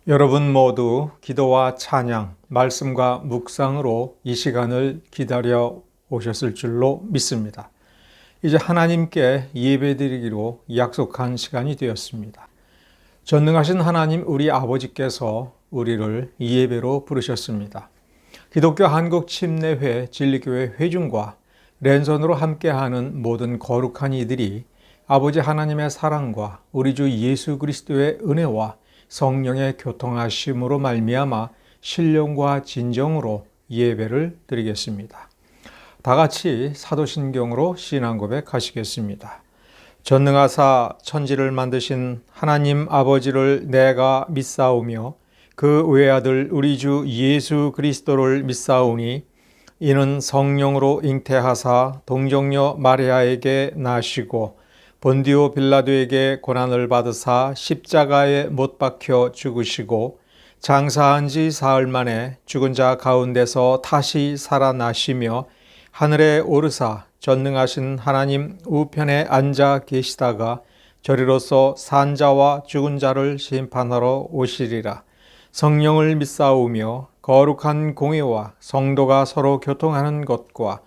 여러분 모두 기도와 찬양, 말씀과 묵상으로 이 시간을 기다려 오셨을 줄로 믿습니다. 이제 하나님께 예배드리기로 약속한 시간이 되었습니다. 전능하신 하나님 우리 아버지께서 우리를 예배로 부르셨습니다. 기독교 한국침례회 진리교회 회중과 랜선으로 함께하는 모든 거룩한 이들이 아버지 하나님의 사랑과 우리 주 예수 그리스도의 은혜와 성령의 교통하심으로 말미암아 신령과 진정으로 예배를 드리겠습니다. 다 같이 사도신경으로 신앙 고백하시겠습니다. 전능하사 천지를 만드신 하나님 아버지를 내가 믿사오며 그 외아들 우리 주 예수 그리스도를 믿사오니 이는 성령으로 잉태하사 동정녀 마리아에게 나시고 본디오 빌라도에게 고난을 받으사 십자가에 못 박혀 죽으시고 장사한 지 사흘 만에 죽은 자 가운데서 다시 살아나시며 하늘에 오르사 전능하신 하나님 우편에 앉아 계시다가 저리로서 산 자와 죽은 자를 심판하러 오시리라. 성령을 믿사오며 거룩한 공회와 성도가 서로 교통하는 것과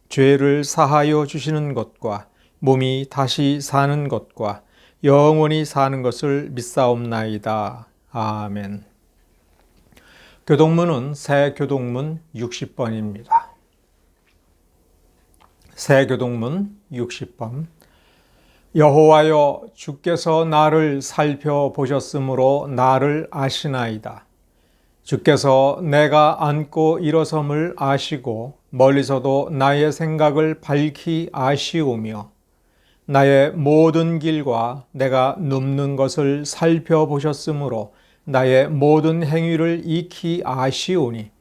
죄를 사하여 주시는 것과 몸이 다시 사는 것과 영원히 사는 것을 믿사옵나이다. 아멘. 교동문은 새 교동문 60번입니다. 새 교동문 60번. 여호와여 주께서 나를 살펴보셨으므로 나를 아시나이다. 주께서 내가 앉고 일어섬을 아시고 멀리서도 나의 생각을 밝히 아시오며 나의 모든 길과 내가 눕는 것을 살펴보셨으므로 나의 모든 행위를 익히 아시오니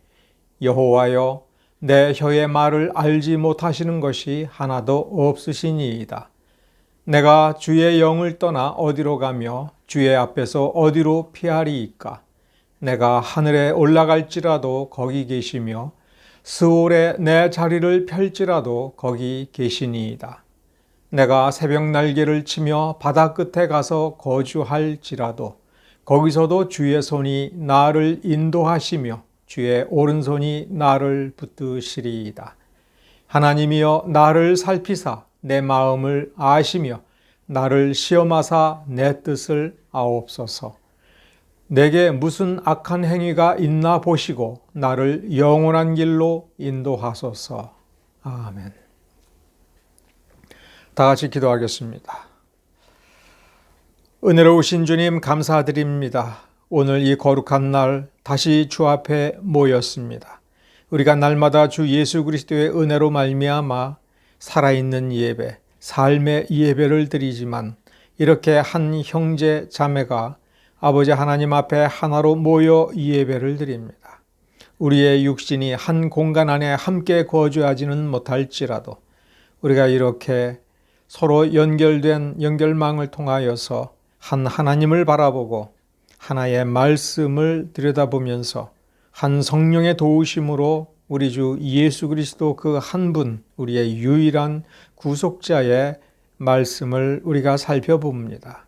여호와여 내 혀의 말을 알지 못하시는 것이 하나도 없으시니이다. 내가 주의 영을 떠나 어디로 가며 주의 앞에서 어디로 피하리이까. 내가 하늘에 올라갈지라도 거기 계시며 스올에 내 자리를 펼지라도 거기 계시니이다. 내가 새벽 날개를 치며 바다 끝에 가서 거주할지라도 거기서도 주의 손이 나를 인도하시며 주의 오른손이 나를 붙드시리이다. 하나님이여 나를 살피사 내 마음을 아시며 나를 시험하사 내 뜻을 아옵소서. 내게 무슨 악한 행위가 있나 보시고 나를 영원한 길로 인도하소서. 아멘. 다 같이 기도하겠습니다. 은혜로우신 주님 감사드립니다. 오늘 이 거룩한 날 다시 주 앞에 모였습니다. 우리가 날마다 주 예수 그리스도의 은혜로 말미암아 살아있는 예배, 삶의 예배를 드리지만 이렇게 한 형제 자매가 아버지 하나님 앞에 하나로 모여 예배를 드립니다. 우리의 육신이 한 공간 안에 함께 거주하지는 못할지라도 우리가 이렇게 서로 연결된 연결망을 통하여서 한 하나님을 바라보고 하나의 말씀을 들여다보면서 한 성령의 도우심으로 우리 주 예수 그리스도 그 한 분, 우리의 유일한 구속자의 말씀을 우리가 살펴봅니다.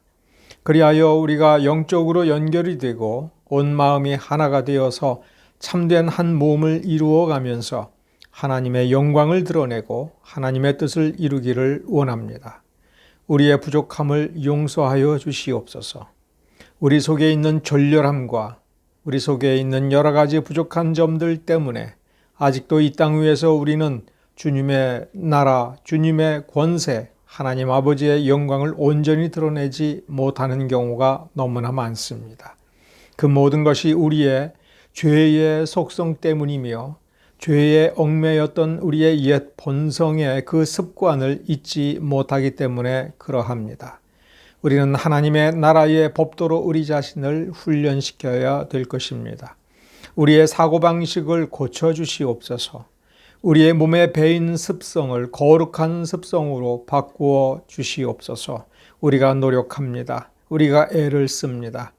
그리하여 우리가 영적으로 연결이 되고 온 마음이 하나가 되어서 참된 한 몸을 이루어 가면서 하나님의 영광을 드러내고 하나님의 뜻을 이루기를 원합니다. 우리의 부족함을 용서하여 주시옵소서. 우리 속에 있는 졸렬함과 우리 속에 있는 여러 가지 부족한 점들 때문에 아직도 이 땅 위에서 우리는 주님의 나라, 주님의 권세, 하나님 아버지의 영광을 온전히 드러내지 못하는 경우가 너무나 많습니다. 그 모든 것이 우리의 죄의 속성 때문이며 죄에 얽매였던 우리의 옛 본성의 그 습관을 잊지 못하기 때문에 그러합니다. 우리는 하나님의 나라의 법도로 우리 자신을 훈련시켜야 될 것입니다. 우리의 사고방식을 고쳐주시옵소서. 우리의 몸에 배인 습성을 거룩한 습성으로 바꾸어 주시옵소서. 우리가 노력합니다. 우리가 애를 씁니다.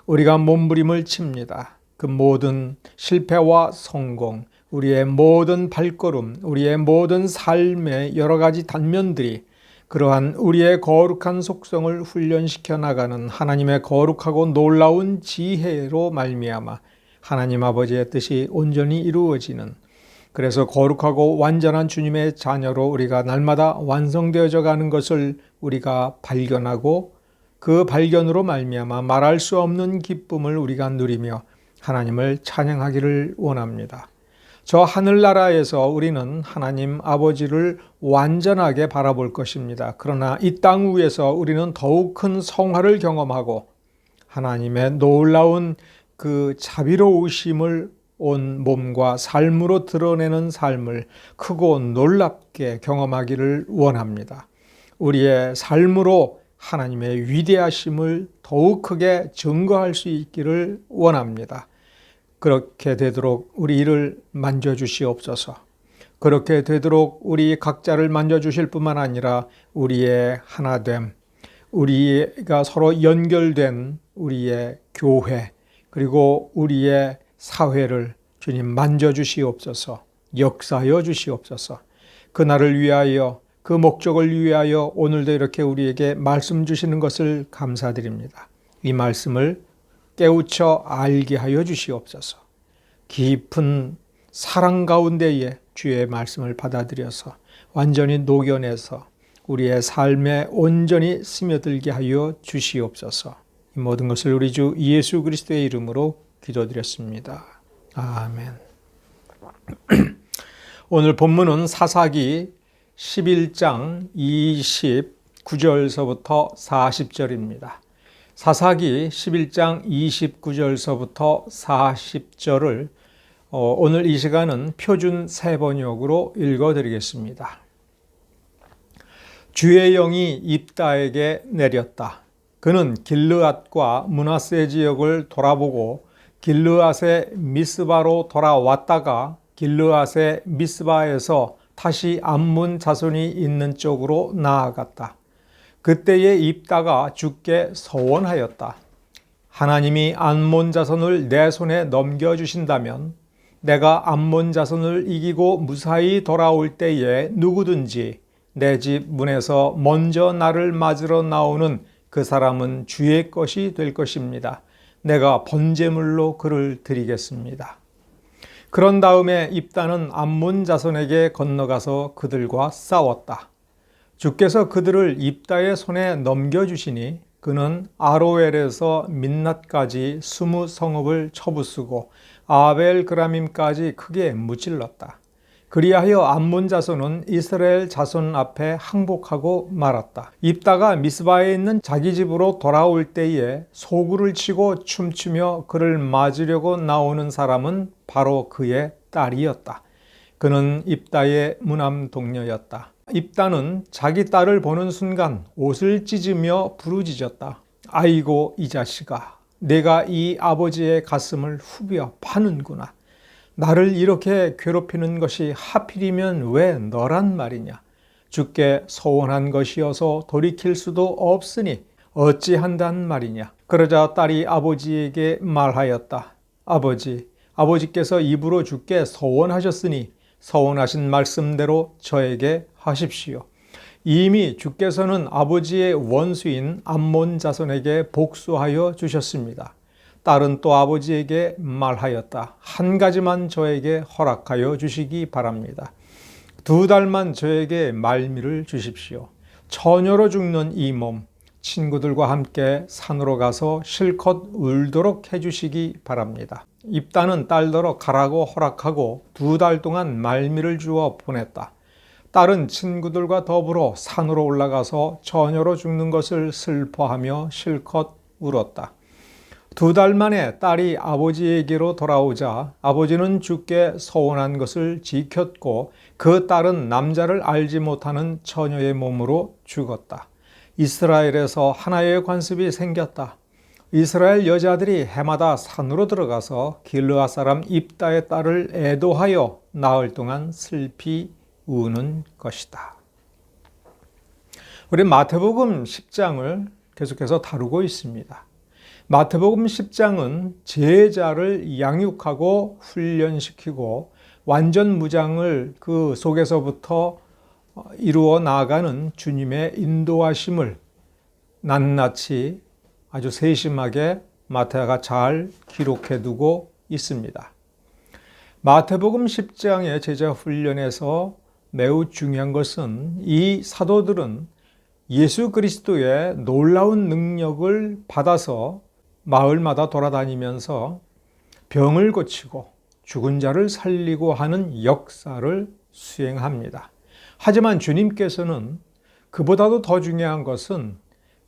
우리가 몸부림을 칩니다. 그 모든 실패와 성공, 우리의 모든 발걸음, 우리의 모든 삶의 여러 가지 단면들이 그러한 우리의 거룩한 속성을 훈련시켜 나가는 하나님의 거룩하고 놀라운 지혜로 말미암아 하나님 아버지의 뜻이 온전히 이루어지는, 그래서 거룩하고 완전한 주님의 자녀로 우리가 날마다 완성되어져 가는 것을 우리가 발견하고, 그 발견으로 말미암아 말할 수 없는 기쁨을 우리가 누리며 하나님을 찬양하기를 원합니다. 저 하늘나라에서 우리는 하나님 아버지를 완전하게 바라볼 것입니다. 그러나 이 땅 위에서 우리는 더욱 큰 성화를 경험하고 하나님의 놀라운 그 자비로우심을 온 몸과 삶으로 드러내는 삶을 크고 놀랍게 경험하기를 원합니다. 우리의 삶으로 하나님의 위대하심을 더욱 크게 증거할 수 있기를 원합니다. 그렇게 되도록 우리 이를 만져주시옵소서. 그렇게 되도록 우리 각자를 만져주실 뿐만 아니라 우리의 하나됨, 우리가 서로 연결된 우리의 교회, 그리고 우리의 사회를 주님 만져주시옵소서. 역사하여 주시옵소서. 그날을 위하여, 그 목적을 위하여 오늘도 이렇게 우리에게 말씀 주시는 것을 감사드립니다. 이 말씀을 깨우쳐 알게 하여 주시옵소서. 깊은 사랑 가운데에 주의 말씀을 받아들여서 완전히 녹여내서 우리의 삶에 온전히 스며들게 하여 주시옵소서. 이 모든 것을 우리 주 예수 그리스도의 이름으로 기도드렸습니다. 아멘. 오늘 본문은 사사기 11장 29절서부터 40절입니다. 사사기 11장 29절서부터 40절을 오늘 이 시간은 표준 세번역으로 읽어드리겠습니다. 주의 영이 입다에게 내렸다. 그는 길르앗과 므낫세 지역을 돌아보고 길르앗의 미스바로 돌아왔다가 길르앗의 미스바에서 다시 암몬 자손이 있는 쪽으로 나아갔다. 그때에 입다가 주께 서원하였다. 하나님이 암몬 자손을 내 손에 넘겨주신다면 내가 암몬 자손을 이기고 무사히 돌아올 때에 누구든지 내 집 문에서 먼저 나를 맞으러 나오는 그 사람은 주의 것이 될 것입니다. 내가 번제물로 그를 드리겠습니다. 그런 다음에 입다는 암몬 자손에게 건너가서 그들과 싸웠다. 주께서 그들을 입다의 손에 넘겨주시니 그는 아로엘에서 민낫까지 20성읍을 쳐부수고 아벨 그라밈까지 크게 무찔렀다. 그리하여 암몬 자손은 이스라엘 자손 앞에 항복하고 말았다. 입다가 미스바에 있는 자기 집으로 돌아올 때에 소구를 치고 춤추며 그를 맞으려고 나오는 사람은 바로 그의 딸이었다. 그는 입다의 무남 동녀였다. 입다는 자기 딸을 보는 순간 옷을 찢으며 부르짖었다. 아이고 이 자식아, 내가 이 아버지의 가슴을 후벼 파는구나. 나를 이렇게 괴롭히는 것이 하필이면 왜 너란 말이냐. 주께 소원한 것이어서 돌이킬 수도 없으니 어찌한단 말이냐. 그러자 딸이 아버지에게 말하였다. 아버지께서 입으로 주께 소원하셨으니 서원하신 말씀대로 저에게 하십시오. 이미 주께서는 아버지의 원수인 암몬 자손에게 복수하여 주셨습니다. 딸은 또 아버지에게 말하였다. 한 가지만 저에게 허락하여 주시기 바랍니다. 2달만 저에게 말미를 주십시오. 처녀로 죽는 이 몸, 친구들과 함께 산으로 가서 실컷 울도록 해주시기 바랍니다. 입다는 딸더러 가라고 허락하고 2달 동안 말미를 주어 보냈다. 딸은 친구들과 더불어 산으로 올라가서 처녀로 죽는 것을 슬퍼하며 실컷 울었다. 2달 만에 딸이 아버지에게로 돌아오자 아버지는 주께 서원한 것을 지켰고 그 딸은 남자를 알지 못하는 처녀의 몸으로 죽었다. 이스라엘에서 하나의 관습이 생겼다. 이스라엘 여자들이 해마다 산으로 들어가서 길르앗 사람 입다의 딸을 애도하여 나흘 동안 슬피 우는 것이다. 우리 마태복음 10장을 계속해서 다루고 있습니다. 마태복음 10장은 제자를 양육하고 훈련시키고 완전 무장을 그 속에서부터 이루어 나아가는 주님의 인도하심을 낱낱이 아주 세심하게 마태가 잘 기록해 두고 있습니다. 마태복음 10장의 제자 훈련에서 매우 중요한 것은 이 사도들은 예수 그리스도의 놀라운 능력을 받아서 마을마다 돌아다니면서 병을 고치고 죽은 자를 살리고 하는 역사를 수행합니다. 하지만 주님께서는 그보다도 더 중요한 것은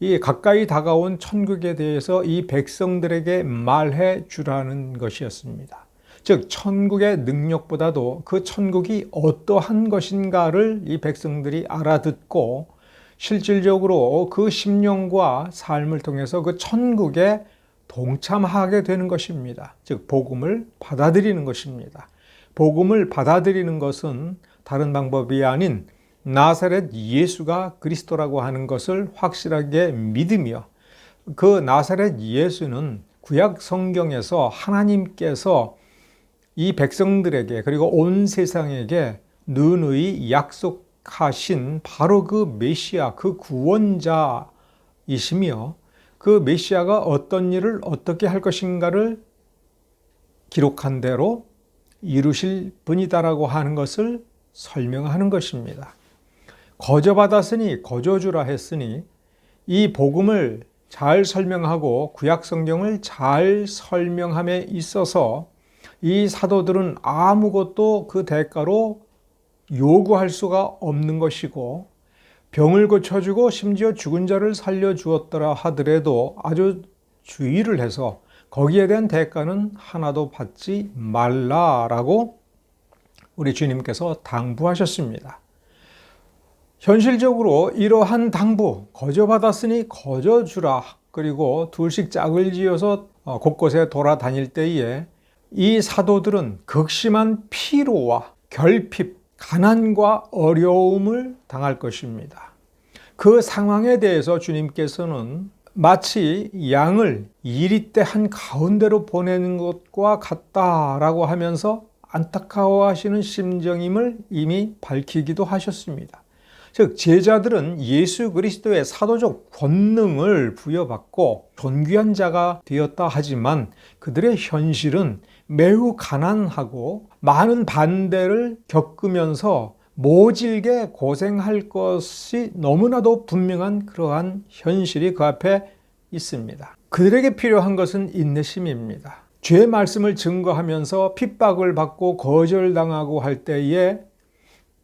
이 가까이 다가온 천국에 대해서 이 백성들에게 말해 주라는 것이었습니다. 즉 천국의 능력보다도 그 천국이 어떠한 것인가를 이 백성들이 알아듣고 실질적으로 그 심령과 삶을 통해서 그 천국에 동참하게 되는 것입니다. 즉 복음을 받아들이는 것입니다. 복음을 받아들이는 것은 다른 방법이 아닌 나사렛 예수가 그리스도라고 하는 것을 확실하게 믿으며 그 나사렛 예수는 구약 성경에서 하나님께서 이 백성들에게 그리고 온 세상에게 누누이 약속하신 바로 그 메시아, 그 구원자이시며 그 메시아가 어떤 일을 어떻게 할 것인가를 기록한 대로 이루실 분이다라고 하는 것을 설명하는 것입니다. 거저받았으니 거저주라 했으니 이 복음을 잘 설명하고 구약 성경을 잘 설명함에 있어서 이 사도들은 아무것도 그 대가로 요구할 수가 없는 것이고 병을 고쳐주고 심지어 죽은 자를 살려주었더라 하더라도 아주 주의를 해서 거기에 대한 대가는 하나도 받지 말라라고 우리 주님께서 당부하셨습니다. 현실적으로 이러한 당부, 거저받았으니 거저주라, 그리고 둘씩 짝을 지어서 곳곳에 돌아다닐 때에 이 사도들은 극심한 피로와 결핍, 가난과 어려움을 당할 것입니다. 그 상황에 대해서 주님께서는 마치 양을 이리떼 한 가운데로 보내는 것과 같다라고 하면서 안타까워하시는 심정임을 이미 밝히기도 하셨습니다. 즉 제자들은 예수 그리스도의 사도적 권능을 부여받고 존귀한 자가 되었다 하지만 그들의 현실은 매우 가난하고 많은 반대를 겪으면서 모질게 고생할 것이 너무나도 분명한 그러한 현실이 그 앞에 있습니다. 그들에게 필요한 것은 인내심입니다. 죄의 말씀을 증거하면서 핍박을 받고 거절당하고 할 때에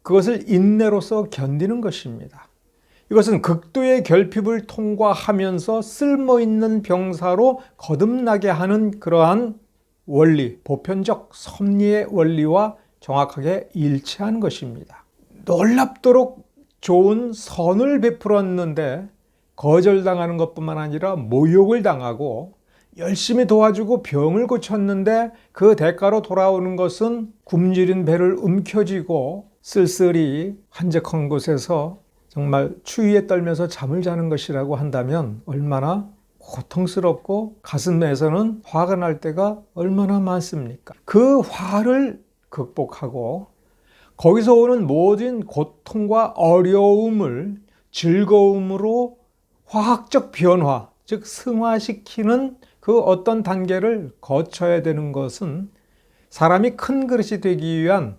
그것을 인내로서 견디는 것입니다. 이것은 극도의 결핍을 통과하면서 쓸모있는 병사로 거듭나게 하는 그러한 원리, 보편적 섭리의 원리와 정확하게 일치한 것입니다. 놀랍도록 좋은 선을 베풀었는데 거절당하는 것뿐만 아니라 모욕을 당하고 열심히 도와주고 병을 고쳤는데 그 대가로 돌아오는 것은 굶주린 배를 움켜쥐고 쓸쓸히 한적한 곳에서 정말 추위에 떨면서 잠을 자는 것이라고 한다면 얼마나 고통스럽고 가슴에서는 화가 날 때가 얼마나 많습니까? 그 화를 극복하고 거기서 오는 모든 고통과 어려움을 즐거움으로 화학적 변화, 즉 승화시키는 그 어떤 단계를 거쳐야 되는 것은 사람이 큰 그릇이 되기 위한,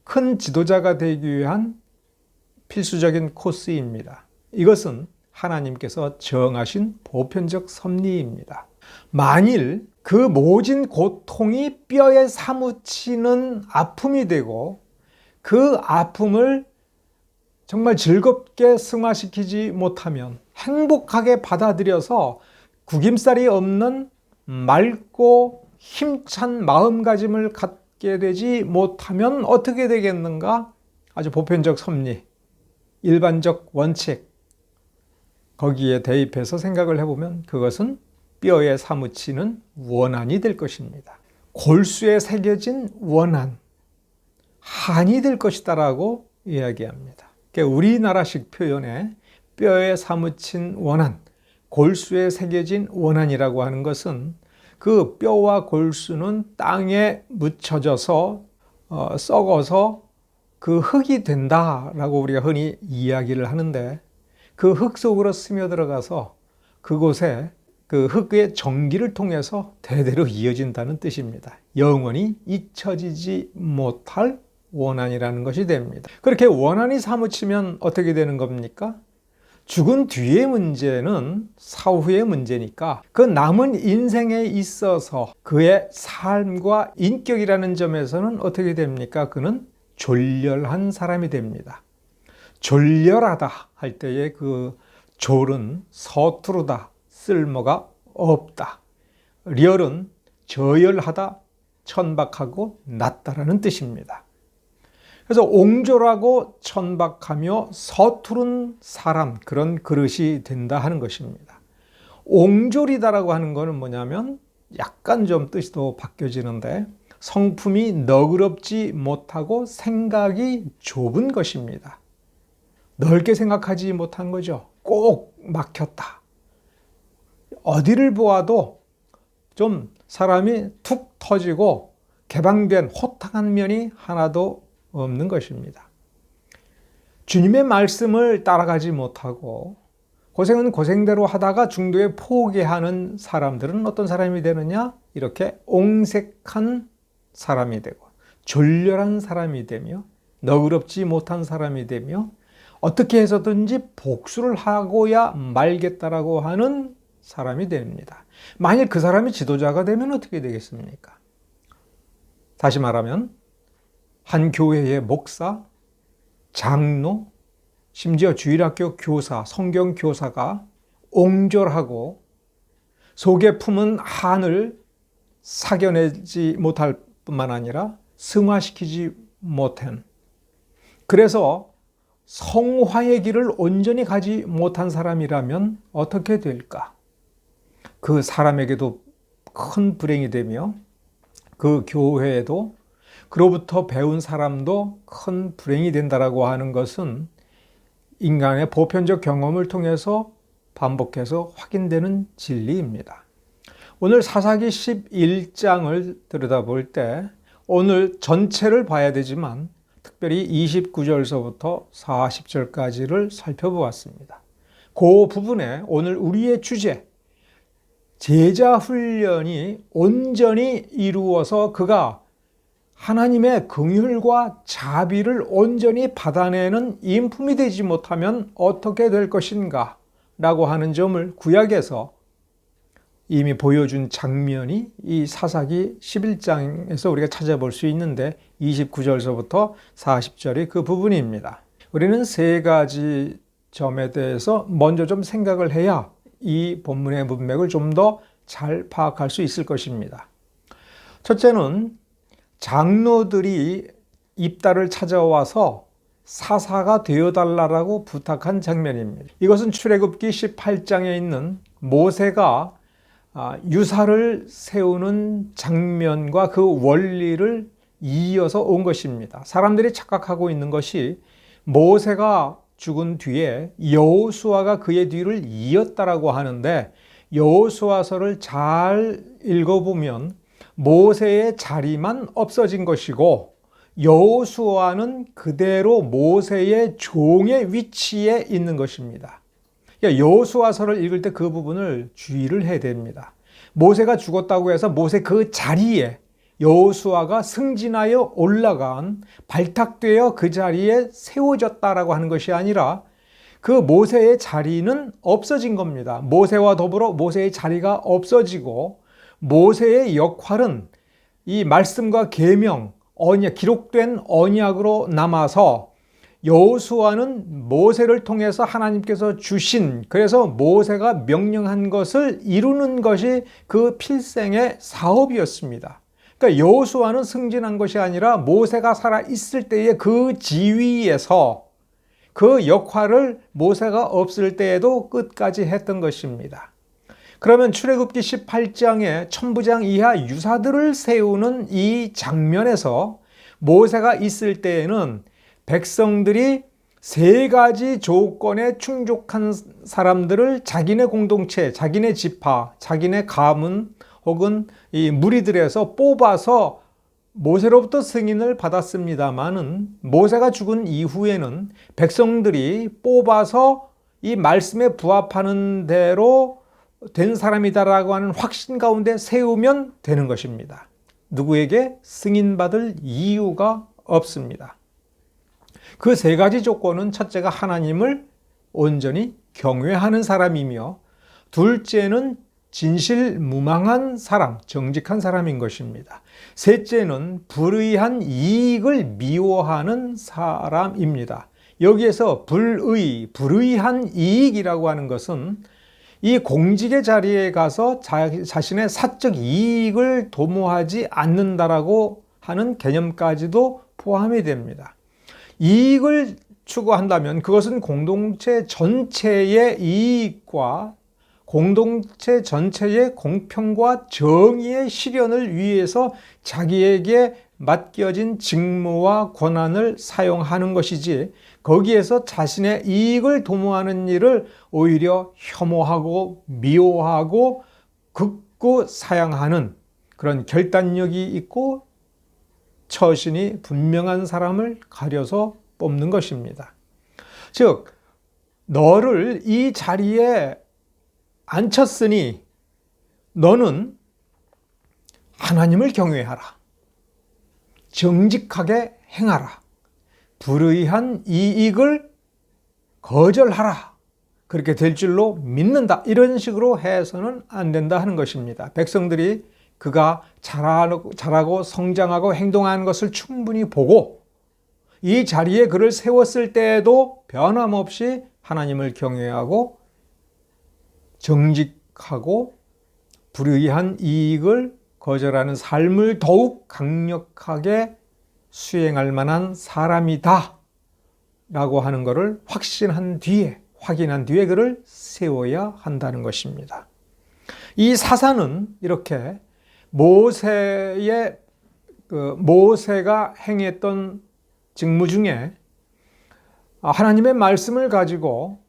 큰 지도자가 되기 위한 필수적인 코스입니다. 이것은 하나님께서 정하신 보편적 섭리입니다. 만일 그 모진 고통이 뼈에 사무치는 아픔이 되고 그 아픔을 정말 즐겁게 승화시키지 못하면 행복하게 받아들여서 구김살이 없는 맑고 힘찬 마음가짐을 갖게 되지 못하면 어떻게 되겠는가? 아주 보편적 섭리, 일반적 원칙, 거기에 대입해서 생각을 해보면 그것은 뼈에 사무치는 원한이 될 것입니다. 골수에 새겨진 원한, 한이 될 것이다 라고 이야기합니다. 그러니까 우리나라식 표현에 뼈에 사무친 원한, 골수에 새겨진 원한이라고 하는 것은 그 뼈와 골수는 땅에 묻혀져서 썩어서 그 흙이 된다라고 우리가 흔히 이야기를 하는데, 그 흙 속으로 스며들어가서 그곳에 그 흙의 전기를 통해서 대대로 이어진다는 뜻입니다. 영원히 잊혀지지 못할 원한이라는 것이 됩니다. 그렇게 원한이 사무치면 어떻게 되는 겁니까? 죽은 뒤의 문제는 사후의 문제니까 그 남은 인생에 있어서 그의 삶과 인격이라는 점에서는 어떻게 됩니까? 그는 졸렬한 사람이 됩니다. 졸렬하다 할 때의 그 졸은 서투르다, 쓸모가 없다. 렬은 저열하다, 천박하고 낮다라는 뜻입니다. 그래서 옹졸하고 천박하며 서투른 사람, 그런 그릇이 된다 하는 것입니다. 옹졸이다라고 하는 것은 뭐냐면 약간 좀 뜻이 또 바뀌어지는데, 성품이 너그럽지 못하고 생각이 좁은 것입니다. 넓게 생각하지 못한 거죠. 꼭 막혔다. 어디를 보아도 좀 사람이 툭 터지고 개방된 호탕한 면이 하나도 없는 것입니다. 주님의 말씀을 따라가지 못하고 고생은 고생대로 하다가 중도에 포기하는 사람들은 어떤 사람이 되느냐? 이렇게 옹색한 사람이 되고 졸렬한 사람이 되며 너그럽지 못한 사람이 되며 어떻게 해서든지 복수를 하고야 말겠다라고 하는 사람이 됩니다. 만일 그 사람이 지도자가 되면 어떻게 되겠습니까? 다시 말하면 한 교회의 목사, 장로, 심지어 주일학교 교사, 성경 교사가 옹졸하고 속에 품은 한을 사겨내지 못할 뿐만 아니라 승화시키지 못한, 그래서 성화의 길을 온전히 가지 못한 사람이라면 어떻게 될까? 그 사람에게도 큰 불행이 되며 그 교회에도 그로부터 배운 사람도 큰 불행이 된다라고 하는 것은 인간의 보편적 경험을 통해서 반복해서 확인되는 진리입니다. 오늘 사사기 11장을 들여다볼 때 오늘 전체를 봐야 되지만 특별히 29절서부터 40절까지를 살펴보았습니다. 그 부분에 오늘 우리의 주제, 제자 훈련이 온전히 이루어서 그가 하나님의 긍휼과 자비를 온전히 받아내는 인품이 되지 못하면 어떻게 될 것인가 라고 하는 점을 구약에서 이미 보여준 장면이 이 사사기 11장에서 우리가 찾아볼 수 있는데 29절서부터 40절이 그 부분입니다. 우리는 세 가지 점에 대해서 먼저 좀 생각을 해야 이 본문의 문맥을 좀 더 잘 파악할 수 있을 것입니다. 첫째는 장로들이 입다를 찾아와서 사사가 되어달라고 부탁한 장면입니다. 이것은 출애굽기 18장에 있는 모세가 유사를 세우는 장면과 그 원리를 이어서 온 것입니다. 사람들이 착각하고 있는 것이 모세가 죽은 뒤에 여호수아가 그의 뒤를 이었다라고 하는데, 여호수아서를 잘 읽어보면 모세의 자리만 없어진 것이고 여호수아는 그대로 모세의 종의 위치에 있는 것입니다. 여호수아서를 읽을 때 그 부분을 주의를 해야 됩니다. 모세가 죽었다고 해서 모세 그 자리에 여호수아가 승진하여 올라간, 발탁되어 그 자리에 세워졌다라고 하는 것이 아니라 그 모세의 자리는 없어진 겁니다. 모세와 더불어 모세의 자리가 없어지고 모세의 역할은 이 말씀과 계명, 언약, 기록된 언약으로 남아서 여호수아는 모세를 통해서 하나님께서 주신, 그래서 모세가 명령한 것을 이루는 것이 그 필생의 사업이었습니다. 그러니까 여호수아는 승진한 것이 아니라 모세가 살아 있을 때의 그 지위에서 그 역할을 모세가 없을 때에도 끝까지 했던 것입니다. 그러면 출애굽기 18장에 천부장 이하 유사들을 세우는 이 장면에서 모세가 있을 때에는 백성들이 세 가지 조건에 충족한 사람들을 자기네 공동체, 자기네 지파, 자기네 가문 혹은 이 무리들에서 뽑아서 모세로부터 승인을 받았습니다마는 모세가 죽은 이후에는 백성들이 뽑아서 이 말씀에 부합하는 대로 된 사람이다라고 하는 확신 가운데 세우면 되는 것입니다. 누구에게 승인받을 이유가 없습니다. 그 세 가지 조건은 첫째가 하나님을 온전히 경외하는 사람이며 둘째는 진실무망한 사람, 정직한 사람인 것입니다. 셋째는 불의한 이익을 미워하는 사람입니다. 여기에서 불의한 이익이라고 하는 것은 이 공직의 자리에 가서 자신의 사적 이익을 도모하지 않는다라고 하는 개념까지도 포함이 됩니다. 이익을 추구한다면 그것은 공동체 전체의 이익과 공동체 전체의 공평과 정의의 실현을 위해서 자기에게 맡겨진 직무와 권한을 사용하는 것이지, 거기에서 자신의 이익을 도모하는 일을 오히려 혐오하고 미워하고 극구 사양하는 그런 결단력이 있고 처신이 분명한 사람을 가려서 뽑는 것입니다. 즉, 너를 이 자리에 앉혔으니 너는 하나님을 경외하라. 정직하게 행하라. 불의한 이익을 거절하라. 그렇게 될 줄로 믿는다. 이런 식으로 해서는 안 된다 하는 것입니다. 백성들이 그가 자라고 성장하고 행동하는 것을 충분히 보고 이 자리에 그를 세웠을 때에도 변함없이 하나님을 경외하고 정직하고 불의한 이익을 거절하는 삶을 더욱 강력하게 수행할 만한 사람이다 라고 하는 것을 확인한 뒤에 그를 세워야 한다는 것입니다. 이 사사는 이렇게 모세가 행했던 직무 중에 하나님의 말씀을 가지고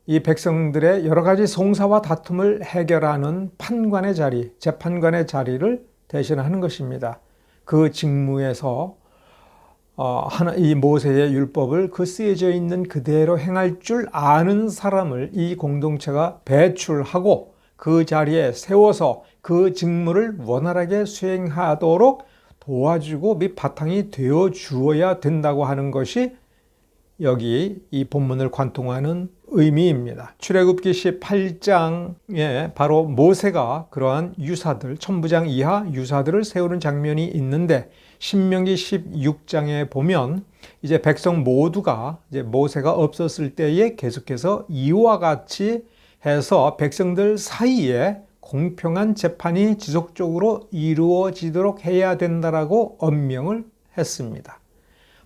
이 백성들의 여러 가지 송사와 다툼을 해결하는 판관의 자리, 재판관의 자리를 대신하는 것입니다. 그 직무에서 이 모세의 율법을 그 쓰여져 있는 그대로 행할 줄 아는 사람을 이 공동체가 배출하고 그 자리에 세워서 그 직무를 원활하게 수행하도록 도와주고 및 바탕이 되어 주어야 된다고 하는 것이 여기 이 본문을 관통하는 의미입니다. 출애굽기 18장에 바로 모세가 그러한 유사들, 천부장 이하 유사들을 세우는 장면이 있는데, 신명기 16장에 보면 이제 백성 모두가 이제 모세가 없었을 때에 계속해서 이와 같이 해서 백성들 사이에 공평한 재판이 지속적으로 이루어지도록 해야 된다라고 엄명을 했습니다.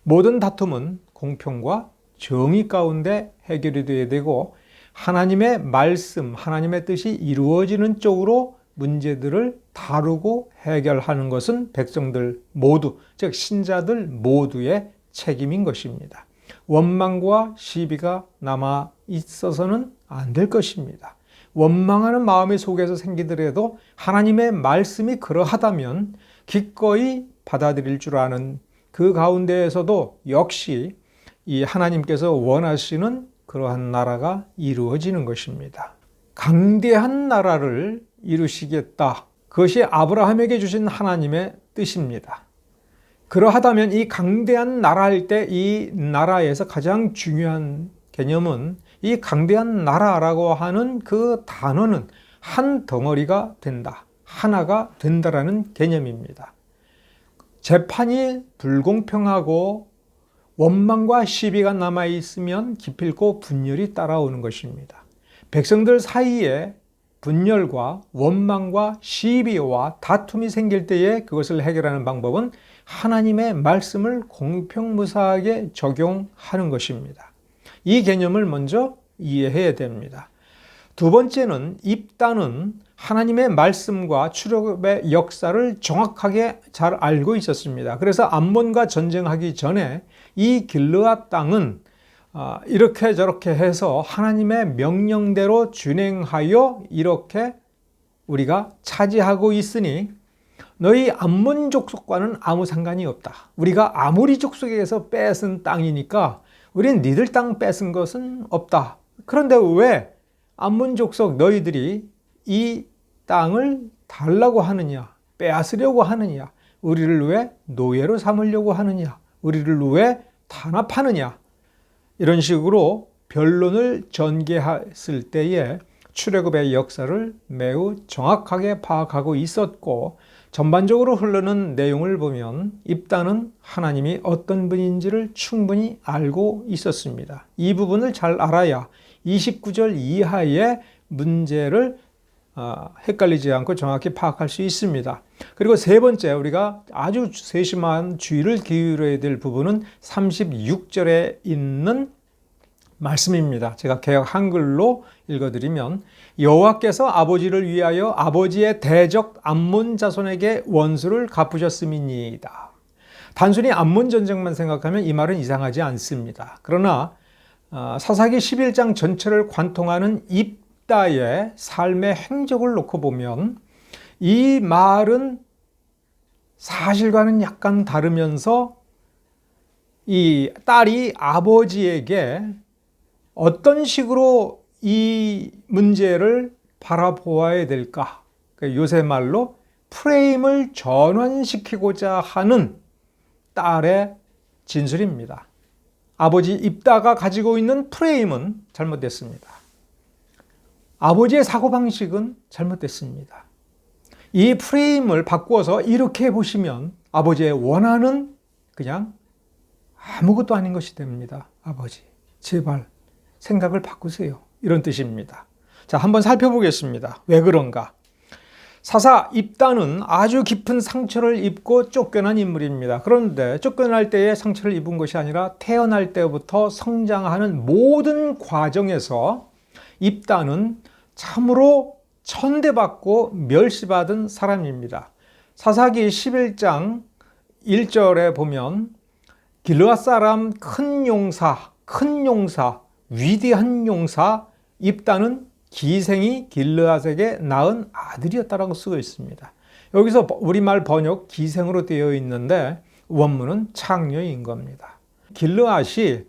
모든 다툼은 공평과 정의 가운데 해결이 되어야 되고, 하나님의 말씀, 하나님의 뜻이 이루어지는 쪽으로 문제들을 다루고 해결하는 것은 백성들 모두, 즉 신자들 모두의 책임인 것입니다. 원망과 시비가 남아 있어서는 안 될 것입니다. 원망하는 마음의 속에서 생기더라도 하나님의 말씀이 그러하다면 기꺼이 받아들일 줄 아는 그 가운데에서도 역시 이 하나님께서 원하시는 그러한 나라가 이루어지는 것입니다. 강대한 나라를 이루시겠다. 그것이 아브라함에게 주신 하나님의 뜻입니다. 그러하다면 이 강대한 나라 할 때 이 나라에서 가장 중요한 개념은 이 강대한 나라라고 하는 그 단어는 한 덩어리가 된다. 하나가 된다라는 개념입니다. 재판이 불공평하고 원망과 시비가 남아있으면 기필코 분열이 따라오는 것입니다. 백성들 사이에 분열과 원망과 시비와 다툼이 생길 때에 그것을 해결하는 방법은 하나님의 말씀을 공평무사하게 적용하는 것입니다. 이 개념을 먼저 이해해야 됩니다. 두 번째는 입단은 하나님의 말씀과 출애굽의 역사를 정확하게 잘 알고 있었습니다. 그래서 암몬과 전쟁하기 전에 이 길르앗 땅은 이렇게 저렇게 해서 하나님의 명령대로 준행하여 이렇게 우리가 차지하고 있으니 너희 암몬 족속과는 아무 상관이 없다. 우리가 아모리 족속에서 뺏은 땅이니까 우리는 니들 땅 뺏은 것은 없다. 그런데 왜 암몬 족속 너희들이 이 땅을 달라고 하느냐? 빼앗으려고 하느냐? 우리를 왜 노예로 삼으려고 하느냐? 우리를 왜 탄압하느냐? 이런 식으로 변론을 전개했을 때에 출애굽의 역사를 매우 정확하게 파악하고 있었고, 전반적으로 흐르는 내용을 보면 입다는 하나님이 어떤 분인지를 충분히 알고 있었습니다. 이 부분을 잘 알아야 29절 이하의 문제를 헷갈리지 않고 정확히 파악할 수 있습니다. 그리고 세 번째, 우리가 아주 세심한 주의를 기울여야 될 부분은 36절에 있는 말씀입니다. 제가 개역 한글로 읽어드리면, 여호와께서 아버지를 위하여 아버지의 대적 암몬 자손에게 원수를 갚으셨음이니이다. 단순히 암몬 전쟁만 생각하면 이 말은 이상하지 않습니다. 그러나 사사기 11장 전체를 관통하는 입다의 삶의 행적을 놓고 보면 이 말은 사실과는 약간 다르면서 이 딸이 아버지에게 어떤 식으로 이 문제를 바라보아야 될까? 요새 말로 프레임을 전환시키고자 하는 딸의 진술입니다. 아버지 입다가 가지고 있는 프레임은 잘못됐습니다. 아버지의 사고방식은 잘못됐습니다. 이 프레임을 바꾸어서 이렇게 보시면 아버지의 원한은 그냥 아무것도 아닌 것이 됩니다. 아버지, 제발 생각을 바꾸세요. 이런 뜻입니다. 자, 한번 살펴보겠습니다. 왜 그런가? 사사 입다는 아주 깊은 상처를 입고 쫓겨난 인물입니다. 그런데 쫓겨날 때에 상처를 입은 것이 아니라 태어날 때부터 성장하는 모든 과정에서 입다는 참으로 천대받고 멸시받은 사람입니다. 사사기 11장 1절에 보면 길르앗 사람 큰 용사, 위대한 용사 입다는 기생이 길르앗에게 낳은 아들이었다라고 쓰고 있습니다. 여기서 우리말 번역 기생으로 되어 있는데 원문은 창녀인 겁니다. 길르앗이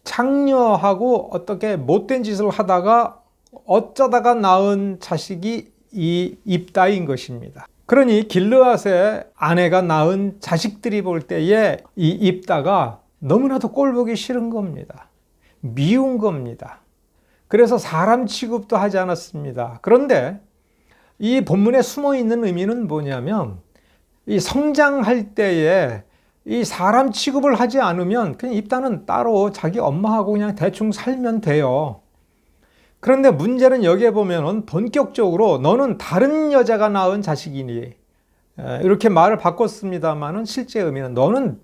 창녀하고 어떻게 못된 짓을 하다가 어쩌다가 낳은 자식이 이 입다인 것입니다. 그러니 길르앗의 아내가 낳은 자식들이 볼 때에 이 입다가 너무나도 꼴보기 싫은 겁니다. 미운 겁니다. 그래서 사람 취급도 하지 않았습니다. 그런데 이 본문에 숨어 있는 의미는 뭐냐면, 이 성장할 때에 이 사람 취급을 하지 않으면 그냥 입다는 따로 자기 엄마하고 그냥 대충 살면 돼요. 그런데 문제는 여기에 보면은 본격적으로 너는 다른 여자가 낳은 자식이니, 이렇게 말을 바꿨습니다만은 실제 의미는 너는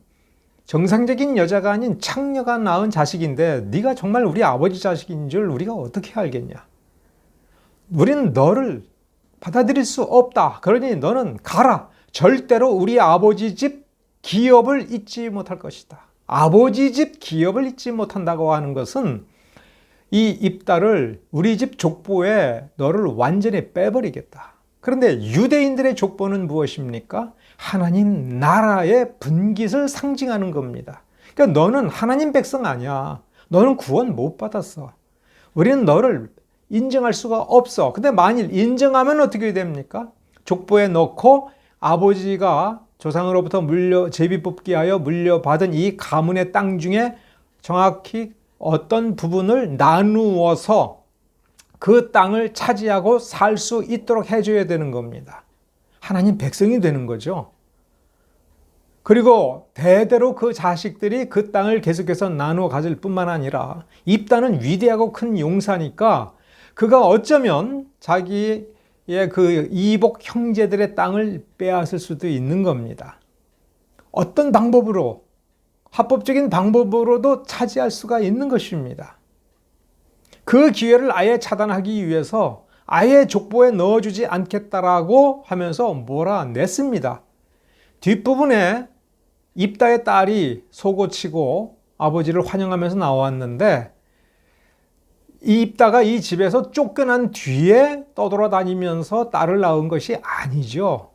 정상적인 여자가 아닌 창녀가 낳은 자식인데 네가 정말 우리 아버지 자식인 줄 우리가 어떻게 알겠냐? 우리는 너를 받아들일 수 없다. 그러니 너는 가라. 절대로 우리 아버지 집 기업을 잊지 못할 것이다. 아버지 집 기업을 잊지 못한다고 하는 것은 이 입다를 우리 집 족보에 너를 완전히 빼버리겠다. 그런데 유대인들의 족보는 무엇입니까? 하나님 나라의 분깃을 상징하는 겁니다. 그러니까 너는 하나님 백성 아니야. 너는 구원 못 받았어. 우리는 너를 인정할 수가 없어. 근데 만일 인정하면 어떻게 됩니까? 족보에 넣고 아버지가 조상으로부터 제비 뽑기 하여 물려받은 이 가문의 땅 중에 정확히 어떤 부분을 나누어서 그 땅을 차지하고 살 수 있도록 해줘야 되는 겁니다. 하나님 백성이 되는 거죠. 그리고 대대로 그 자식들이 그 땅을 계속해서 나누어 가질 뿐만 아니라 입다는 위대하고 큰 용사니까 그가 어쩌면 자기의 그 이복 형제들의 땅을 빼앗을 수도 있는 겁니다. 어떤 방법으로, 합법적인 방법으로도 차지할 수가 있는 것입니다. 그 기회를 아예 차단하기 위해서 아예 족보에 넣어주지 않겠다라고 하면서 몰아냈습니다. 뒷부분에 입다의 딸이 속옷치고 아버지를 환영하면서 나왔는데, 이 입다가 이 집에서 쫓겨난 뒤에 떠돌아다니면서 딸을 낳은 것이 아니죠.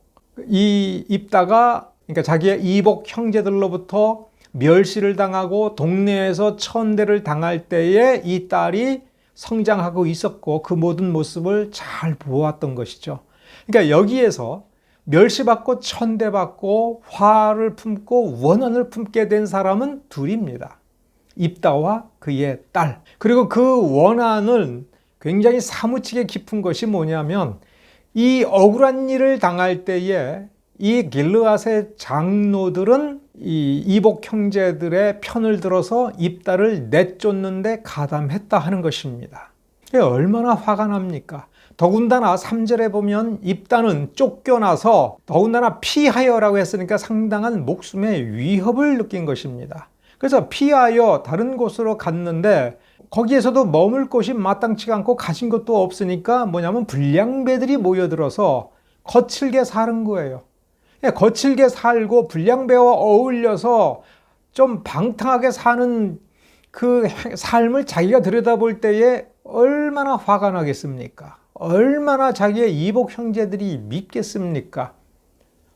이 입다가 그러니까 자기의 이복 형제들로부터 멸시를 당하고 동네에서 천대를 당할 때에 이 딸이 성장하고 있었고 그 모든 모습을 잘 보았던 것이죠. 그러니까 여기에서 멸시받고 천대받고 화를 품고 원한을 품게 된 사람은 둘입니다. 입다와 그의 딸. 그리고 그 원한은 굉장히 사무치게 깊은 것이 뭐냐면 이 억울한 일을 당할 때에 이 길르앗의 장로들은 이 이복 형제들의 편을 들어서 입다를 내쫓는데 가담했다 하는 것입니다. 얼마나 화가 납니까? 더군다나 3절에 보면 입다는 쫓겨나서 더군다나 피하여라고 했으니까 상당한 목숨의 위협을 느낀 것입니다. 그래서 피하여 다른 곳으로 갔는데 거기에서도 머물 곳이 마땅치가 않고 가진 것도 없으니까 뭐냐면 불량배들이 모여들어서 거칠게 사는 거예요. 거칠게 살고 불량배와 어울려서 좀 방탕하게 사는 그 삶을 자기가 들여다볼 때에 얼마나 화가 나겠습니까? 얼마나 자기의 이복 형제들이 밉겠습니까?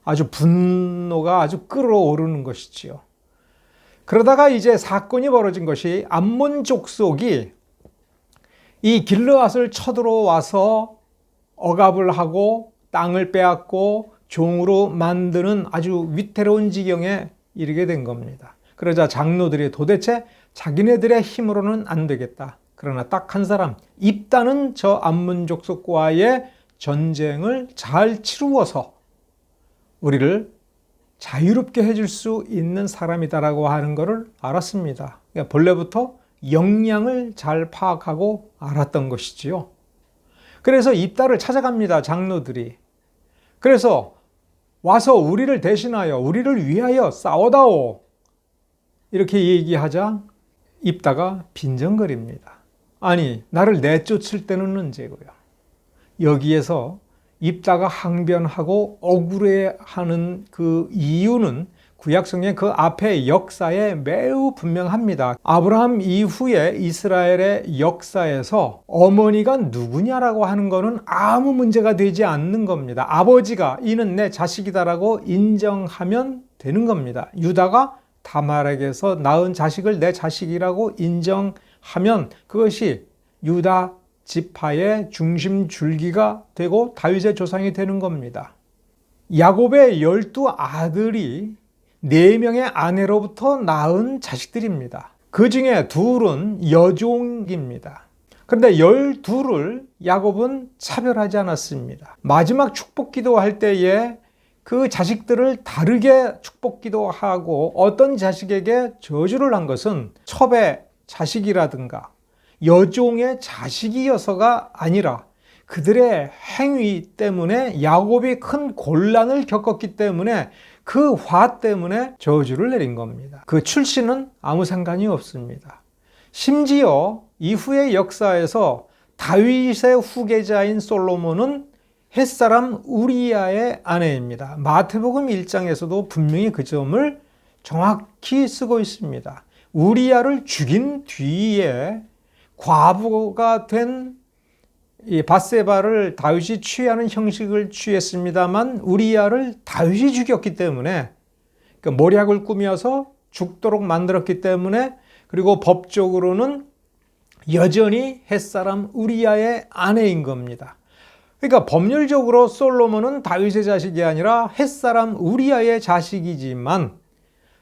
아주 분노가 아주 끓어오르는 것이지요. 그러다가 이제 사건이 벌어진 것이 암몬 족속이 이 길르앗을 쳐들어와서 억압을 하고 땅을 빼앗고 종으로 만드는 아주 위태로운 지경에 이르게 된 겁니다. 그러자 장로들이 도대체 자기네들의 힘으로는 안 되겠다. 그러나 딱 한 사람, 입다는 저 암몬 족속과의 전쟁을 잘 치루어서 우리를 자유롭게 해줄 수 있는 사람이다라고 하는 것을 알았습니다. 그러니까 본래부터 역량을 잘 파악하고 알았던 것이지요. 그래서 입다를 찾아갑니다, 장로들이. 그래서 와서 우리를 대신하여 우리를 위하여 싸워다오 이렇게 얘기하자 입다가 빈정거립니다. 아니, 나를 내쫓을 때는 언제고요? 여기에서 입다가 항변하고 억울해하는 그 이유는 구약성경 그 앞에 역사에 매우 분명합니다. 아브라함 이후에 이스라엘의 역사에서 어머니가 누구냐라고 하는 것은 아무 문제가 되지 않는 겁니다. 아버지가 이는 내 자식이다라고 인정하면 되는 겁니다. 유다가 다말에게서 낳은 자식을 내 자식이라고 인정하면 그것이 유다 지파의 중심 줄기가 되고 다윗의 조상이 되는 겁니다. 야곱의 12아들이 4명의 아내로부터 낳은 자식들입니다. 그 중에 둘은 여종입니다. 그런데 12를 야곱은 차별하지 않았습니다. 마지막 축복 기도할 때에 그 자식들을 다르게 축복 기도하고 어떤 자식에게 저주를 한 것은 첩의 자식이라든가 여종의 자식이어서가 아니라 그들의 행위 때문에 야곱이 큰 곤란을 겪었기 때문에 그 화 때문에 저주를 내린 겁니다. 그 출신은 아무 상관이 없습니다. 심지어 이후의 역사에서 다윗의 후계자인 솔로몬은 햇사람 우리야의 아내입니다. 마태복음 1장에서도 분명히 그 점을 정확히 쓰고 있습니다. 우리야를 죽인 뒤에 과부가 된 이 밧세바를 다윗이 취하는 형식을 취했습니다만 우리야를 다윗이 죽였기 때문에 그러니까 모략을 꾸며서 죽도록 만들었기 때문에 그리고 법적으로는 여전히 햇사람 우리야의 아내인 겁니다. 그러니까 법률적으로 솔로몬은 다윗의 자식이 아니라 햇사람 우리야의 자식이지만